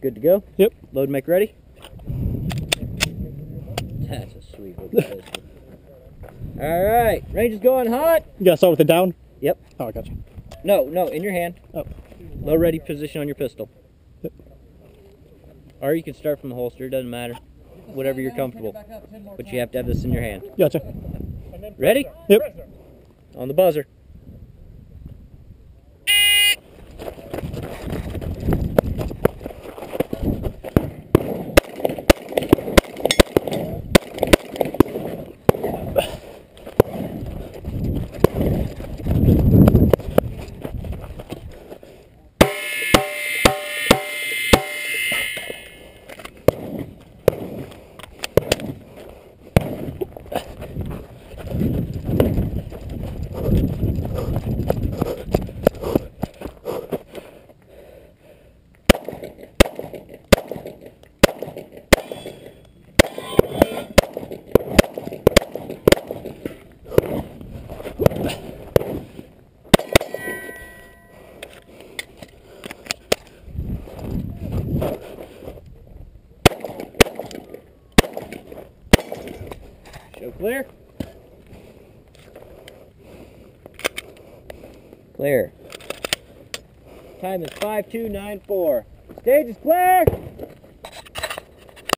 Good to go? Yep. Load and make ready? That's a sweet looking pistol. Alright, range is going hot. You gotta start with it down? Yep. Oh, I got you. No, in your hand. Oh. Low ready position on your pistol. Yep. Or you can start from the holster, doesn't matter. Whatever you're comfortable. But you have to have this in your hand. Gotcha. Ready? Yep. On the buzzer. Show clear. Clear. Time is 5294. Stage is clear.